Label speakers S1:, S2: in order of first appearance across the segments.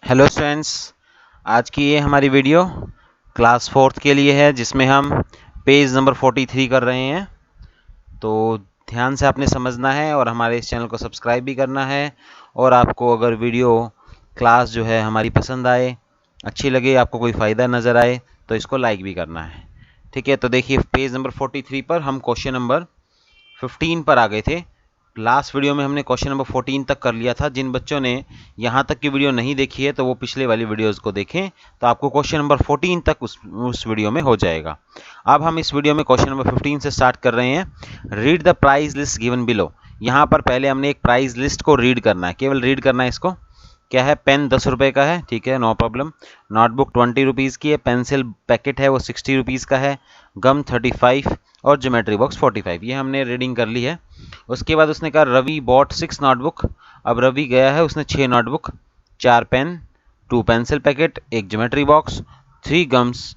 S1: Hello students, आज की ये हमारी वीडियो क्लास 4th के लिए है जिसमें हम पेज नंबर 43 कर रहे हैं। तो ध्यान से आपने समझना है और हमारे इस चैनल को सब्सक्राइब भी करना है। और आपको अगर वीडियो क्लास जो है हमारी पसंद आए, अच्छी लगे, आपको कोई फ़ायदा नज़र आए तो इसको लाइक भी करना है। ठीक है, तो देखिए पेज नंबर 43 पर हम क्वेश्चन नंबर 15 पर आ गए थे। लास्ट वीडियो में हमने क्वेश्चन नंबर 14 तक कर लिया था। जिन बच्चों ने यहाँ तक की वीडियो नहीं देखी है तो वो पिछले वाली वीडियोज़ को देखें, तो आपको क्वेश्चन नंबर 14 तक उस वीडियो में हो जाएगा। अब हम इस वीडियो में क्वेश्चन नंबर 15 से स्टार्ट कर रहे हैं। Read the price list given below. यहाँ पर पहले हमने एक प्राइस लिस्ट को रीड करना है, केवल रीड करना है इसको। क्या है? पेन 10 रुपये का है, ठीक है, नो प्रॉब्लम। नोटबुक 20 रुपीज़ की है। पेंसिल पैकेट है वो 60 रुपीज़ का है। गम 35 और ज्योमेट्री बॉक्स 45। ये हमने रीडिंग कर ली है। उसके बाद उसने कहा रवि बॉट 6 नोटबुक। अब रवि गया है, उसने 6 notebook, 4 pen, 2 pencil packet, 1 geometry box, 3 gums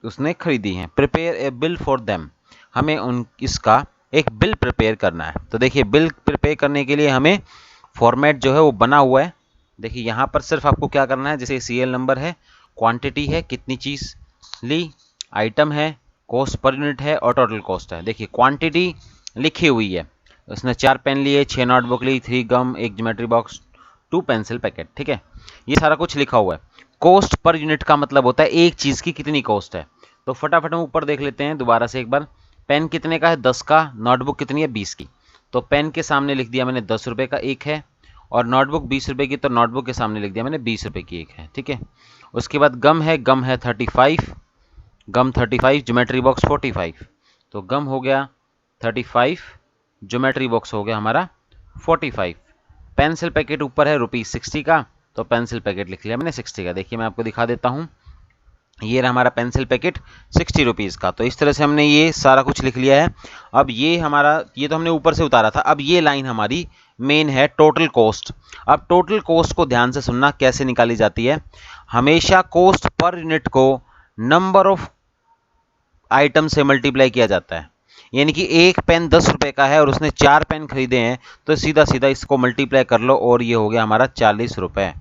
S1: उसने खरीदी हैं। Prepare a bill for them. हमें इसका एक बिल प्रिपेयर करना है। तो देखिए बिल प्रिपेयर करने के लिए हमें फॉर्मेट जो है वो बना हुआ है। देखिए यहाँ पर सिर्फ आपको क्या करना है, जैसे सीरियल नंबर है, क्वांटिटी है, कितनी चीज़ ली, आइटम है, कॉस्ट पर यूनिट है और टोटल कॉस्ट है। देखिए क्वांटिटी लिखी हुई है, उसने 4 पेन लिए, 6 नोटबुक ली, 3 गम, 1 ज्योमेट्री बॉक्स, 2 पेंसिल पैकेट। ठीक है, ये सारा कुछ लिखा हुआ है। कॉस्ट पर यूनिट का मतलब होता है एक चीज़ की कितनी कॉस्ट है। तो फटाफट हम ऊपर देख लेते हैं दोबारा से एक बार। पेन कितने का है? 10 का। नोटबुक कितनी है? 20 की। तो पेन के सामने लिख दिया मैंने 10 रुपये का एक है, और नोटबुक 20 रुपये की, तो नोटबुक के सामने लिख दिया मैंने 20 रुपये की एक है। ठीक है, उसके बाद गम है 35, गम 35, ज्योमेट्री बॉक्स 45। तो गम हो गया 35, ज्योमेट्री बॉक्स हो गया हमारा 45। पेंसिल पैकेट ऊपर है ₹60 का, तो पेंसिल पैकेट लिख लिया मैंने 60 का। देखिए मैं आपको दिखा देता हूँ, ये रहा हमारा पेंसिल पैकेट 60 रुपीज़ का। तो इस तरह से हमने ये सारा कुछ लिख लिया है। अब ये हमारा, ये तो हमने ऊपर से उतारा था। अब ये लाइन हमारी मेन है टोटल कॉस्ट। अब टोटल कॉस्ट को ध्यान से सुनना, कैसे निकाली जाती है। हमेशा कॉस्ट पर यूनिट को नंबर ऑफ आइटम से मल्टीप्लाई किया जाता है। यानी कि एक पेन 10 रुपये का है और उसने 4 पेन खरीदे हैं, तो सीधा सीधा इसको मल्टीप्लाई कर लो और ये हो गया हमारा 40 रुपये।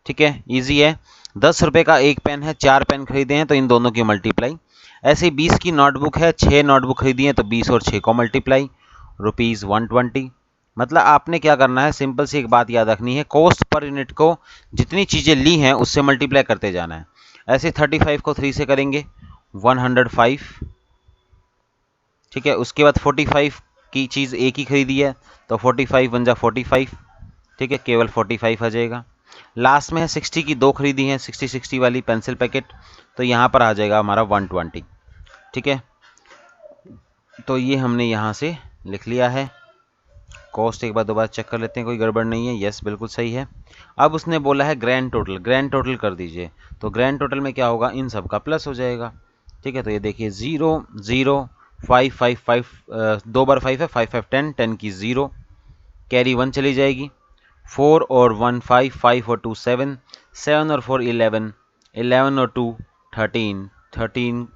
S1: ठीक है, ईजी है। 10 रुपये का एक पेन है, 4 पेन खरीदे हैं, तो इन दोनों की मल्टीप्लाई। ऐसे ही 20 की नोटबुक है, 6 नोटबुक खरीदी हैं, तो 20 और 6 को मल्टीप्लाई, ₹120। मतलब आपने क्या करना है, सिंपल सी एक बात याद रखनी है, कॉस्ट पर यूनिट को जितनी चीज़ें ली हैं उससे मल्टीप्लाई करते जाना है। ऐसे 35 को 3 से करेंगे 105। ठीक है, उसके बाद 45 की चीज़ एक ही खरीदी है, तो 45 बन जा 45। ठीक है, केवल 45 आ जाएगा। लास्ट में है 60 की 2 खरीदी हैं, 60 वाली पेंसिल पैकेट, तो यहाँ पर आ जाएगा हमारा 120। ठीक है, तो ये हमने यहाँ से लिख लिया है। कॉस्ट एक बार दोबारा चेक कर लेते हैं, कोई गड़बड़ नहीं है। यस, बिल्कुल सही है। अब उसने बोला है ग्रैंड टोटल, ग्रैंड टोटल कर दीजिए। तो ग्रैंड टोटल में क्या होगा, इन सब का प्लस हो जाएगा। ठीक है, तो ये देखिए 0 0 5 5 5, 2 बार 5 है, 5 5 10, 10 की 0, कैरी 1 चली जाएगी। 4 और 1 5, 5 और 2 7, 7 और 4 11, 11 और 2 13, 13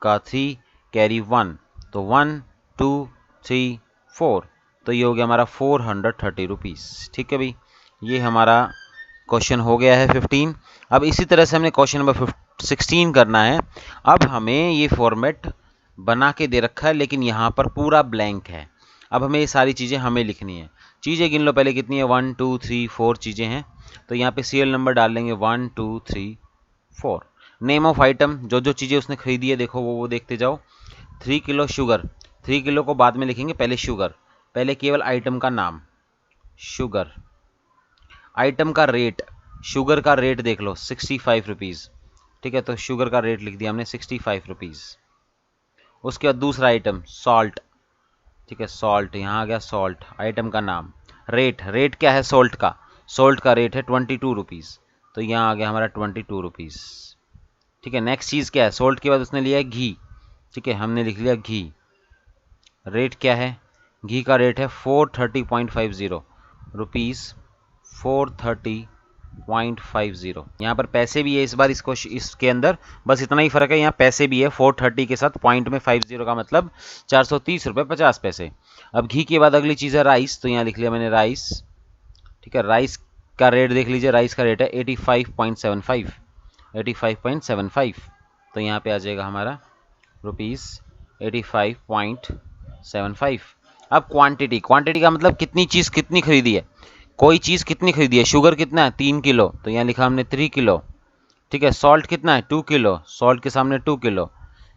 S1: का 3, कैरी 1, तो 1 2 3 4, तो ये हो गया हमारा 430 रुपीज़। ठीक है भाई, ये हमारा क्वेश्चन हो गया है 15। अब इसी तरह से हमने क्वेश्चन नंबर 16 करना है। अब हमें ये फॉर्मेट बना के दे रखा है, लेकिन यहाँ पर पूरा ब्लैंक है। अब हमें ये सारी चीज़ें हमें लिखनी है। चीज़ें गिन लो पहले कितनी है, 1 2 3 4 चीज़ें हैं। तो यहाँ पे सीरियल नंबर डाल लेंगे 1 2 3 4। नेम ऑफ आइटम, जो जो चीज़ें उसने खरीदी है देखो वो देखते जाओ। 3 किलो शुगर, 3 किलो को बाद में लिखेंगे, पहले शुगर, पहले केवल आइटम का नाम शुगर। आइटम का रेट, शुगर का रेट देख लो 65 रुपीज़। ठीक है, तो शुगर का रेट लिख दिया हमने 65 रुपीज़। उसके बाद दूसरा आइटम सॉल्ट। ठीक है, सॉल्ट यहाँ आ गया, सॉल्ट आइटम का नाम। रेट, रेट क्या है सॉल्ट का, सॉल्ट का रेट है 22 रुपीज़, तो यहाँ आ गया हमारा 22 रुपीज़। ठीक है, नेक्स्ट चीज़ क्या है, सॉल्ट के बाद उसने लिया है घी। ठीक है, हमने लिख लिया घी। रेट क्या है, घी का रेट है 430.50 रुपीज़, 430.50। यहाँ पर पैसे भी है इस बार, इसके अंदर बस इतना ही फ़र्क है, यहाँ पैसे भी है 430 के साथ पॉइंट में 50 का मतलब 430 रुपये 50 पैसे। अब घी के बाद अगली चीज़ है राइस, तो यहाँ लिख लिया मैंने राइस। ठीक है, राइस का रेट देख लीजिए, राइस का रेट है 85.75, 85.75। तो यहाँ पे आ जाएगा हमारा ₹85.75। अब क्वांटिटी, क्वांटिटी का मतलब कितनी चीज़ कितनी खरीदी है, कोई चीज़ कितनी खरीदी है। शुगर कितना है 3 किलो, तो यहाँ लिखा हमने 3 किलो, ठीक है। सॉल्ट कितना है 2 किलो, सॉल्ट के सामने 2 किलो।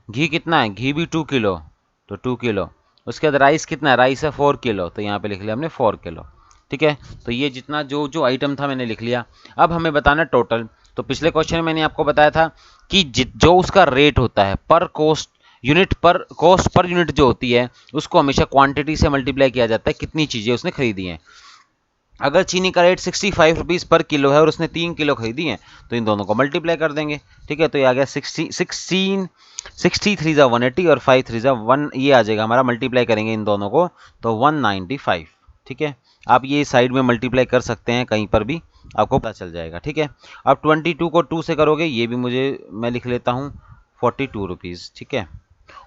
S1: घी कितना है, घी भी 2 किलो, तो 2 किलो। उसके बाद राइस कितना है, राइस है 4 किलो, तो यहाँ पे लिख लिया हमने 4 किलो, ठीक है। तो ये जितना जो जो आइटम था मैंने लिख लिया। अब हमें बताना टोटल। तो पिछले क्वेश्चन में मैंने आपको बताया था कि जो उसका रेट होता है पर कॉस्ट यूनिट, पर कॉस्ट पर यूनिट जो होती है उसको हमेशा क्वांटिटी से मल्टीप्लाई किया जाता है, कितनी चीज़ें उसने खरीदी हैं। अगर चीनी का रेट 65 रुपीज़ पर किलो है और उसने 3 किलो खरीदी है, तो इन दोनों को मल्टीप्लाई कर देंगे, ठीक है। तो ये आ गया 63 ज़ा 180 और 53 ज़ा 1, ये आ जाएगा हमारा। मल्टीप्लाई करेंगे इन दोनों को तो 195, ठीक है। आप ये साइड में मल्टीप्लाई कर सकते हैं, कहीं पर भी आपको पता चल जाएगा, ठीक है। अब 22 को 2 से करोगे, ये भी मैं लिख लेता हूँ 42 रुपीज़, ठीक है।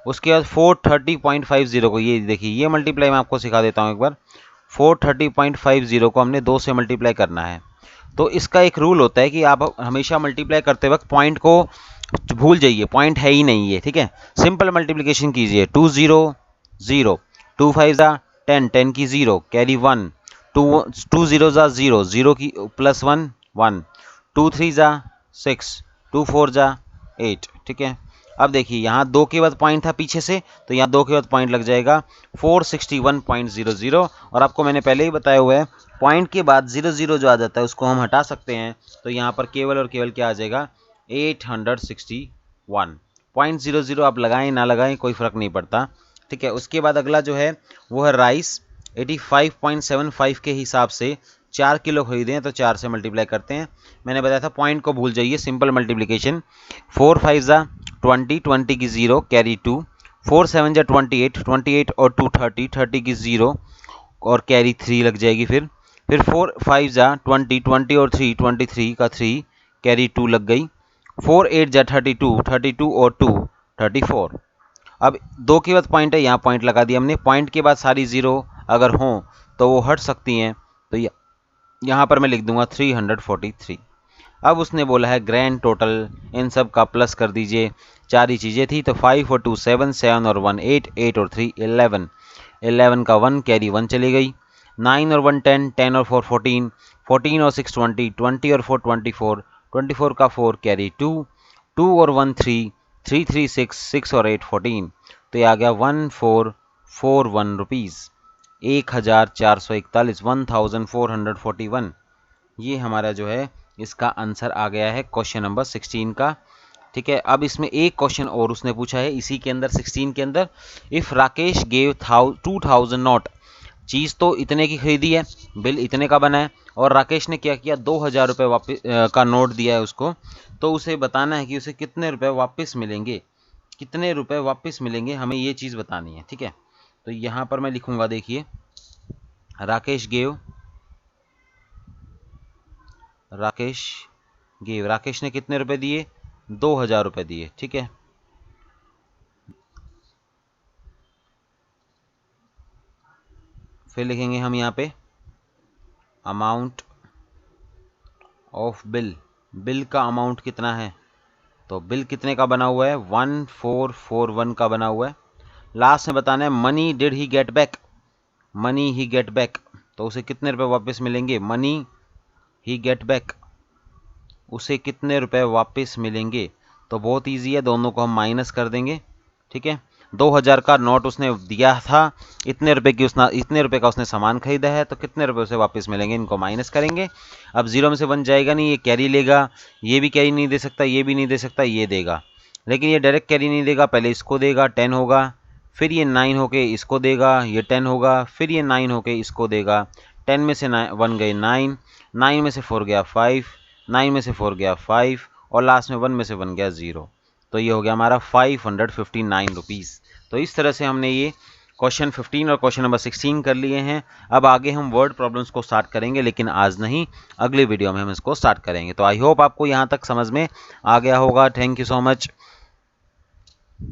S1: उसके बाद 430.50 को, ये देखिए ये मल्टीप्लाई मैं आपको सिखा देता हूँ एक बार। 430.50 को हमने 2 से मल्टीप्लाई करना है। तो इसका एक रूल होता है कि आप हमेशा मल्टीप्लाई करते वक्त पॉइंट को भूल जाइए, पॉइंट है ही नहीं है, ठीक है। सिंपल मल्टीप्लिकेशन कीजिए, 2 0 0, 2 5 ज़ा 10, 10 की 0 कैरी 1, 2 0 ज़ा 0, 0 की प्लस 1 1, 2 3 ज़ा 6, 2 4 ज़ा 8, ठीक है। अब देखिए यहाँ 2 के बाद पॉइंट था पीछे से, तो यहाँ 2 के बाद पॉइंट लग जाएगा 461.00। और आपको मैंने पहले ही बताया हुआ है, पॉइंट के बाद 00 जो आ जाता है उसको हम हटा सकते हैं। तो यहाँ पर केवल और केवल क्या आ जाएगा 861.00। आप लगाएं ना लगाएं कोई फ़र्क नहीं पड़ता, ठीक है। उसके बाद अगला जो है वो है राइस। 85.75 के हिसाब से 4 किलो खरीदे हैं, तो 4 से मल्टीप्लाई करते हैं। मैंने बताया था पॉइंट को भूल जाइए, सिंपल मल्टीप्लिकेशन। 4 5 ज़ा 20, 20 की 0 कैरी 2, 4 7 ज़ा 28, 28 और 2 30, 30 की 0 और कैरी 3 लग जाएगी। फिर 4 5 ज़ा 20, 20 और 3 23 का 3 कैरी 2 लग गई। 4 8 ज़ा 32, 32 और 2 34। अब 2 के बाद पॉइंट है, यहाँ पॉइंट लगा दिया हमने। पॉइंट के बाद सारी 0 अगर हों तो वो हट सकती हैं, तो यहाँ पर मैं लिख दूंगा 343। अब उसने बोला है ग्रैंड टोटल, इन सब का प्लस कर दीजिए। 4 ही चीज़ें थी, तो 5 और 2 7, 7 और 1 8, 8 और 3 11, 11 का 1 कैरी 1 चली गई। 9 और 1 10, 10 और 4 14, 14 और 6 20, 20 और 4 24, 24 का 4 कैरी 2, 2 और 1 3, 3 3 6, 6 और 8 14। तो ये आ गया 1441 रुपीज़, 1441, 1441। ये हमारा जो है इसका आंसर आ गया है क्वेश्चन नंबर 16 का, ठीक है। अब इसमें एक क्वेश्चन और उसने पूछा है इसी के अंदर, 16 के अंदर। इफ़ राकेश गेव 2000 नोट, चीज़ तो इतने की खरीदी है, बिल इतने का बना है, और राकेश ने क्या किया 2000 रुपये वापस का नोट दिया है उसको, तो उसे बताना है कि उसे कितने रुपए वापस मिलेंगे, कितने रुपए वापस मिलेंगे, हमें ये चीज़ बतानी है, ठीक है। तो यहाँ पर मैं लिखूंगा, देखिए राकेश ने कितने रुपए दिए, 2000 रुपये दिए, ठीक है। फिर लिखेंगे हम यहाँ पे अमाउंट ऑफ बिल, बिल का अमाउंट कितना है, तो बिल कितने का बना हुआ है 1441 का बना हुआ है। लास्ट में बताना है money did he get back, money he get back, तो उसे कितने रुपए वापस मिलेंगे, मनी ही गेट बैक, उसे कितने रुपए वापस मिलेंगे। तो बहुत इजी है, दोनों को हम माइनस कर देंगे, ठीक है। 2000 का नोट उसने दिया था, इतने रुपए का उसने सामान खरीदा है, तो कितने रुपए उसे वापस मिलेंगे, इनको माइनस करेंगे। अब 0 में से 1 जाएगा नहीं, ये कैरी लेगा, ये भी कैरी नहीं दे सकता, ये भी नहीं दे सकता, ये देगा, लेकिन ये डायरेक्ट कैरी नहीं देगा, पहले इसको देगा 10 होगा, फिर ये 9 होके इसको देगा, ये 10 होगा, फिर ये 9 होके इसको देगा। 10 में से 1 गए 9, 9 में से 4 गया 5, 9 में से 4 गया 5, और लास्ट में 1 में से 1 गया 0। तो ये हो गया हमारा 559 रुपीज़। तो इस तरह से हमने ये क्वेश्चन 15 और क्वेश्चन नंबर 16 कर लिए हैं। अब आगे हम वर्ड प्रॉब्लम्स को स्टार्ट करेंगे, लेकिन आज नहीं, अगले वीडियो में हम इसको स्टार्ट करेंगे। तो आई होप आपको यहाँ तक समझ में आ गया होगा। Thank you so much.